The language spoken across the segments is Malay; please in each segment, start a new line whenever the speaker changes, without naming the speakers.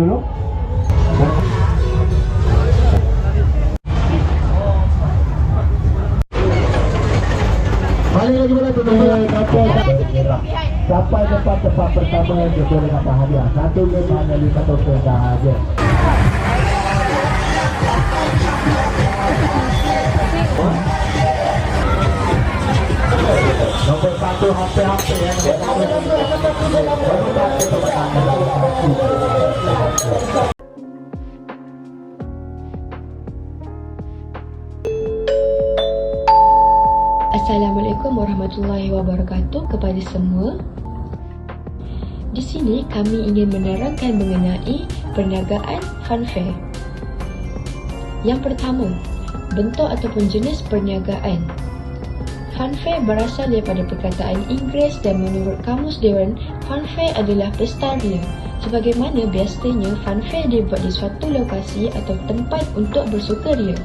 dulu. Balik lagi bola sampai tempat pertama dia boleh dapat hadiah. Satu game hanya 5 token sahaja. Nombor 1 hampir-hampir ya.
Assalamualaikum warahmatullahi wabarakatuh kepada semua. Di sini kami ingin menerangkan mengenai perniagaan funfair. Yang pertama, bentuk ataupun jenis perniagaan. Funfair berasal daripada perkataan Inggeris dan menurut Kamus Dewan, funfair adalah pesta ria. Sebagaimana biasanya funfair dibuat di suatu lokasi atau tempat untuk bersukaria.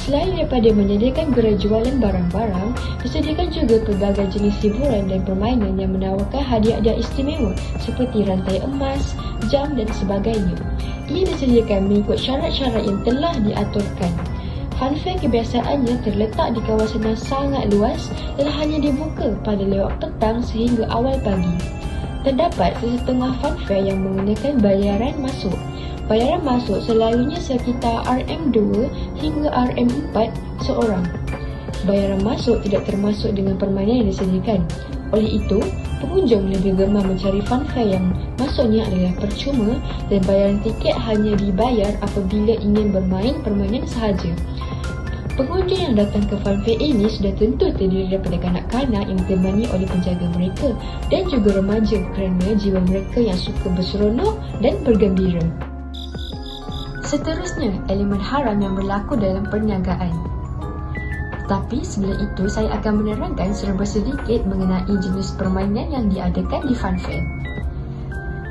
Selain daripada menyediakan gerai jualan barang-barang, disediakan juga pelbagai jenis hiburan dan permainan yang menawarkan hadiah-hadiah istimewa seperti rantai emas, jam dan sebagainya. Ia disediakan mengikut syarat-syarat yang telah diaturkan. Funfair kebiasaannya terletak di kawasan yang sangat luas dan hanya dibuka pada lewat petang sehingga awal pagi. Terdapat sesetengah funfair yang menggunakan bayaran masuk. Bayaran masuk selalunya sekitar RM2 hingga RM4 seorang. Bayaran masuk tidak termasuk dengan permainan yang disediakan. Oleh itu, pengunjung lebih gemar mencari funfair yang masuknya adalah percuma dan bayaran tiket hanya dibayar apabila ingin bermain permainan sahaja. Pengunjung yang datang ke funfair ini sudah tentu terdiri daripada kanak-kanak yang ditemani oleh penjaga mereka dan juga remaja kerana jiwa mereka yang suka berseronok dan bergembira. Seterusnya, elemen haram yang berlaku dalam perniagaan. Tapi sebelum itu, saya akan menerangkan serba sedikit mengenai jenis permainan yang diadakan di funfair.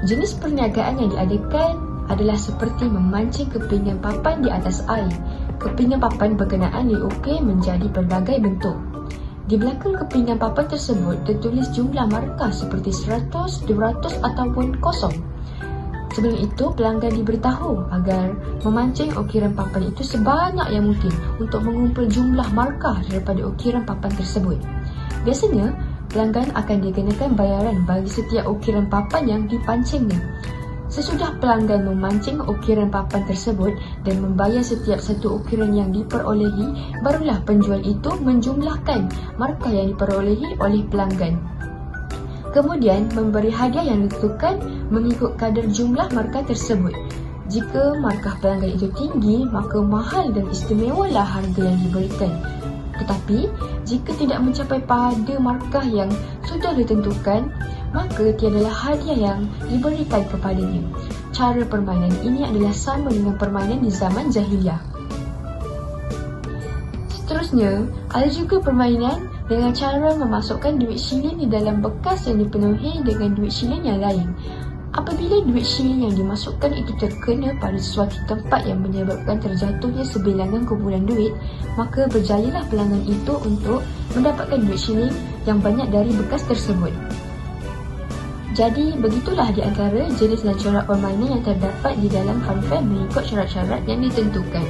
Jenis perniagaan yang diadakan adalah seperti memancing kepingan papan di atas air. Kepingan papan berkenaan diukir menjadi pelbagai bentuk. Di belakang kepingan papan tersebut tertulis jumlah markah seperti 100, 200 ataupun kosong. Sebelum itu, pelanggan diberitahu agar memancing ukiran papan itu sebanyak yang mungkin untuk mengumpul jumlah markah daripada ukiran papan tersebut. Biasanya, pelanggan akan dikenakan bayaran bagi setiap ukiran papan yang dipancingnya. Sesudah pelanggan memancing ukiran papan tersebut dan membayar setiap satu ukiran yang diperolehi, barulah penjual itu menjumlahkan markah yang diperolehi oleh pelanggan. Kemudian memberi hadiah yang ditentukan mengikut kadar jumlah markah tersebut. Jika markah pelanggan itu tinggi, maka mahal dan istimewalah harga yang diberikan. Tetapi, jika tidak mencapai pada markah yang sudah ditentukan, maka tiadalah hadiah yang diberikan kepadanya. Cara permainan ini adalah sama dengan permainan di zaman jahiliah. Seterusnya, ada juga permainan dengan cara memasukkan duit shilling di dalam bekas yang dipenuhi dengan duit shilling yang lain. Apabila duit shilling yang dimasukkan itu terkena pada sesuatu tempat yang menyebabkan terjatuhnya sebilangan kumpulan duit, maka berjayalah pelanggan itu untuk mendapatkan duit shilling yang banyak dari bekas tersebut. Jadi, begitulah di antara jenis dan corak permainan yang terdapat di dalam funfair mengikut syarat-syarat yang ditentukan.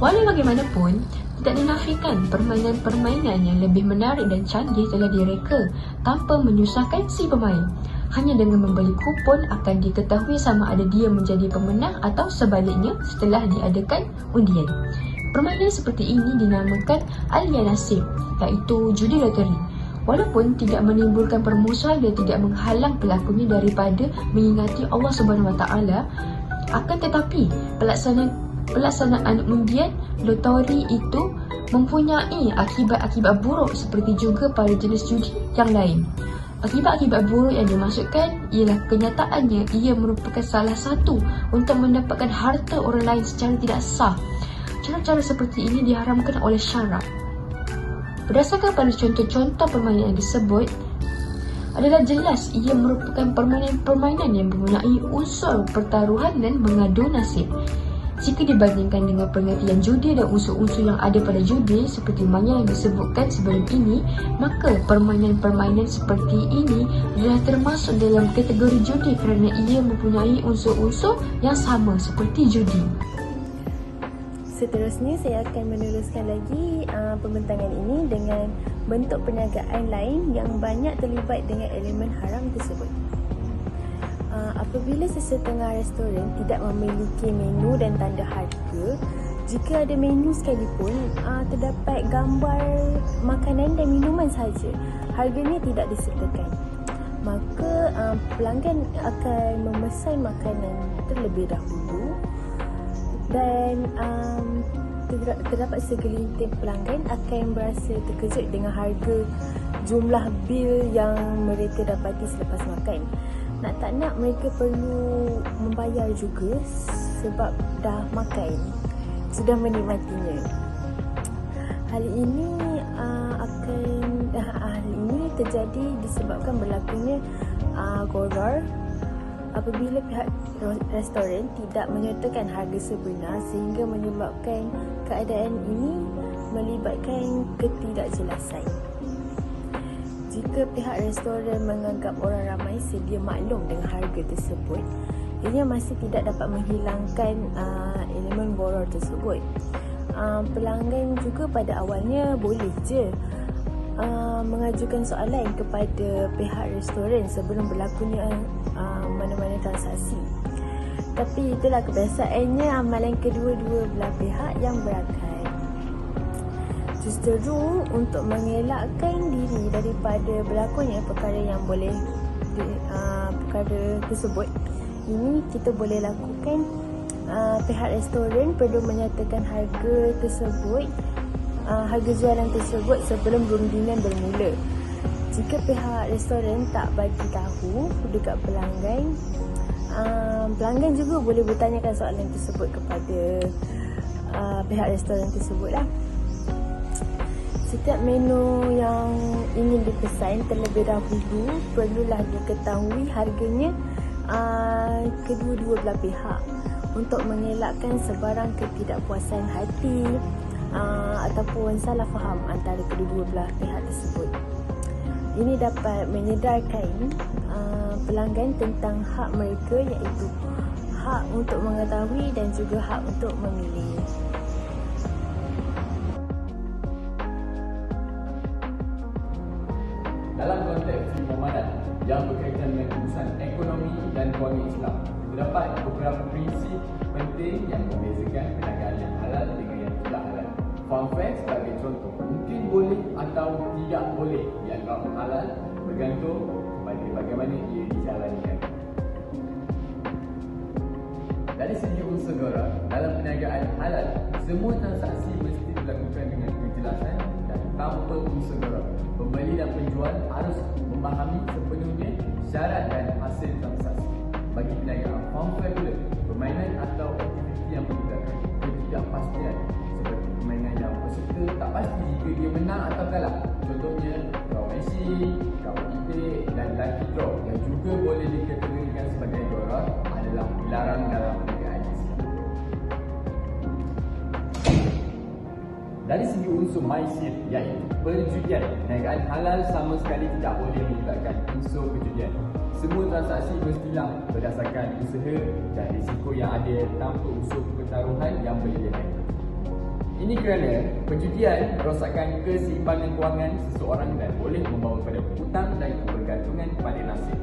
Walau bagaimanapun, tidak dinafikan permainan-permainan yang lebih menarik dan canggih telah direka tanpa menyusahkan si pemain. Hanya dengan membeli kupon akan diketahui sama ada dia menjadi pemenang atau sebaliknya setelah diadakan undian. Permainan seperti ini dinamakan Alia Nasib, iaitu judi loteri. Walaupun tidak menimbulkan permusuhan dan tidak menghalang pelakunya daripada mengingati Allah SWT, akan tetapi pelaksanaan undian loteri itu mempunyai akibat-akibat buruk seperti juga pada jenis judi yang lain. Akibat-akibat buruk yang dimaksudkan ialah kenyataannya ia merupakan salah satu untuk mendapatkan harta orang lain secara tidak sah. Cara-cara seperti ini diharamkan oleh syarak. Berdasarkan pada contoh-contoh permainan yang disebut, adalah jelas ia merupakan permainan-permainan yang mempunyai unsur pertaruhan dan mengadu nasib. Jika dibandingkan dengan pengertian judi dan unsur-unsur yang ada pada judi seperti mana yang disebutkan sebelum ini, maka permainan-permainan seperti ini adalah termasuk dalam kategori judi kerana ia mempunyai unsur-unsur yang sama seperti judi.
Seterusnya, saya akan meneruskan lagi pembentangan ini dengan bentuk perniagaan lain yang banyak terlibat dengan elemen haram tersebut. Apabila sesetengah restoran tidak memiliki menu dan tanda harga, jika ada menu sekalipun, terdapat gambar makanan dan minuman sahaja, harganya tidak disertakan. Maka pelanggan akan memesan makanan terlebih dahulu dan terdapat segelintir pelanggan akan berasa terkejut dengan harga jumlah bil yang mereka dapati selepas makan. Nak tak nak, mereka perlu membayar juga sebab dah makan, sudah menikmatinya. Hal ini terjadi disebabkan berlakunya gharar apabila pihak restoran tidak menyertakan harga sebenar sehingga menyebabkan keadaan ini melibatkan ketidakjelasan. Jika pihak restoran menganggap orang ramai sedia maklum dengan harga tersebut, ianya masih tidak dapat menghilangkan elemen gharar tersebut. Pelanggan juga pada awalnya boleh je mengajukan soalan kepada pihak restoran sebelum berlakunya mana-mana transaksi. Tapi itulah kebiasaannya amalan kedua-dua belah pihak yang berakal. Justeru untuk mengelakkan diri daripada berlakunya perkara yang boleh perkara tersebut, ini kita boleh lakukan, pihak restoran perlu menyatakan harga tersebut, harga jualan tersebut sebelum rundingan bermula. Jika pihak restoran tak bagi tahu dekat pelanggan, pelanggan juga boleh bertanyakan soalan tersebut kepada pihak restoran tersebut lah. Setiap menu yang ingin dipesan terlebih dahulu perlulah diketahui harganya kedua-dua belah pihak untuk mengelakkan sebarang ketidakpuasan hati ataupun salah faham antara kedua-dua belah pihak tersebut. Ini dapat menyedarkan pelanggan tentang hak mereka, iaitu hak untuk mengetahui dan juga hak untuk memilih.
Dalam konteks Muhammadan yang berkaitan dengan urusan ekonomi dan kewangan Islam, terdapat beberapa prinsip penting yang membezakan perniagaan yang halal dengan yang tidak halal. Fun fact sebagai contoh, mungkin boleh atau tidak boleh dianggap halal bergantung kepada bagaimana ia dijalankan. Dari segi unsur gharar, dalam perniagaan halal, semua transaksi mesti dilakukan dengan kejelasan dan tanpa unsur gharar. Pembeli dan penjual harus memahami sepenuhnya syarat dan hasil transaksi. Bagi perniagaan farm fair pula, permainan atau aktiviti yang melibatkan ketidakpastian seperti permainan yang peserta tak pasti jika dia menang atau kalah. Contohnya draw machine, kawat itik dan lucky draw yang juga boleh dikategorikan sebagai gharar adalah dilarang dalam perniagaan Islam. Dari segi unsur maisir, iaitu perjudian, perniagaan halal sama sekali tidak boleh melibatkan unsur perjudian. Semua transaksi mestilah berdasarkan usaha dan risiko yang ada tanpa unsur pertaruhan yang berlebihan. Ini kerana perjudian merosakkan keseimbangan kewangan seseorang dan boleh membawa kepada hutang dan kebergantungan pada nasib.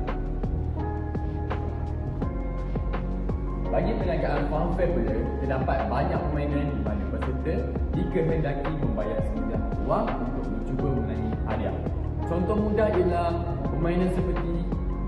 Bagi perniagaan farm fair pula, terdapat banyak permainan di mana peserta dikehendaki membayar sejumlah wang untuk mencuba menangi hadiah. Contoh mudah ialah permainan seperti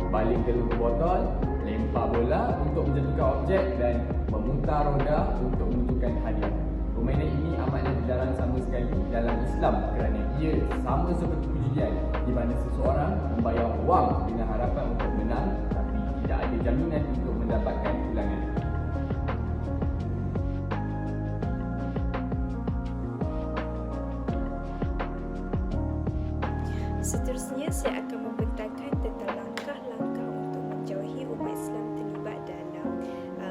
baling telur ke botol, lempar bola untuk menjatuhkan objek dan memutar roda untuk menentukan hadiah. Permainan ini amatlah dilarang sama sekali dalam Islam kerana ia sama seperti perjudian di mana seseorang membayar wang dengan harapan untuk menang tapi tidak ada jaminan untuk mendapatkan ulangan.
Seterusnya, saya akan membentangkan tentang langkah-langkah untuk menjauhi umat Islam terlibat dalam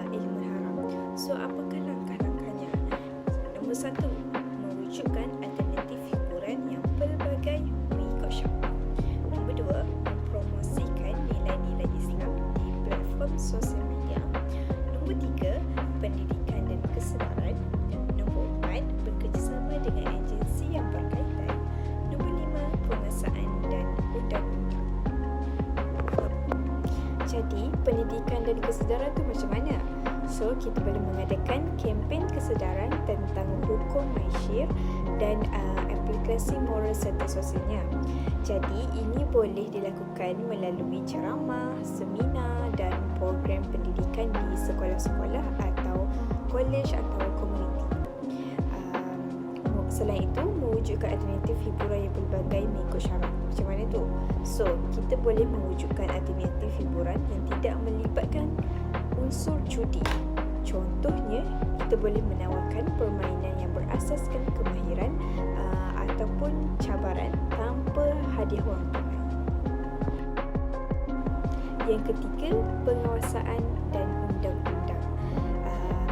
ilmu haram. So, apakah langkah pendidikan dan kesedaran tu macam mana? So, kita boleh mengadakan kempen kesedaran tentang hukum masyir dan aplikasi moral serta sosialnya. Jadi, ini boleh dilakukan melalui ceramah, seminar dan program pendidikan di sekolah-sekolah atau kolej atau komuniti. Selain itu, mewujudkan alternatif hiburan yang pelbagai mengikut syarat. Macam mana tu? So, kita boleh mewujudkan alternatif hiburan yang tidak melibatkan unsur judi. Contohnya, kita boleh menawarkan permainan yang berasaskan kemahiran ataupun cabaran tanpa hadiah wang tunai. Yang ketiga, penguasaan dan undang-undang.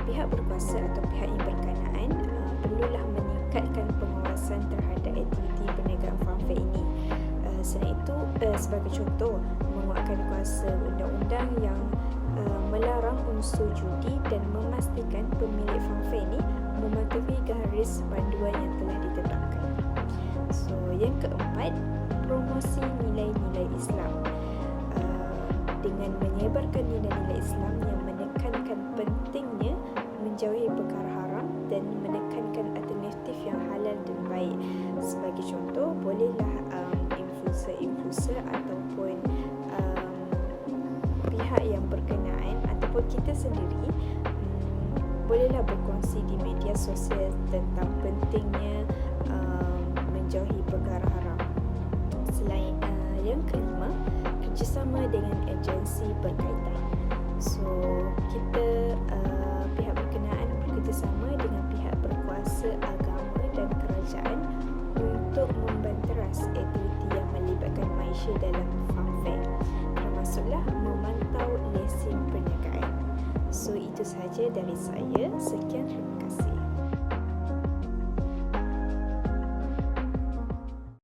Pihak berkuasa atau pihak yang berkenaan perlulah meningkatkan pengawasan terhadap aktiviti perniagaan fanfare ini. Selain itu, sebagai contoh, menguatkan kuasa undang-undang yang melarang unsur judi dan memastikan pemilik fanfare ini mematuhi garis panduan yang telah ditetapkan. So, yang keempat, promosi nilai-nilai Islam. Dengan menyebarkan nilai-nilai Islam yang menekankan pentingnya menjauhi perkara haram dan menekankan alternatif yang halal dan baik. Sebagai contoh, bolehlah influencer ataupun pihak yang berkenaan ataupun kita sendiri bolehlah berkongsi di media sosial tentang pentingnya menjauhi perkara haram. Selain yang kelima, kerjasama dengan agensi berkaitan. So, kita pihak berkenaan bekerjasama dengan pihak berkuasa agama dan kerajaan untuk membanteras aktiviti yang melibatkan malaysia dalam fanfare, termasuklah memantau lesen perniagaan. So, itu sahaja dari saya. Sekian, terima kasih.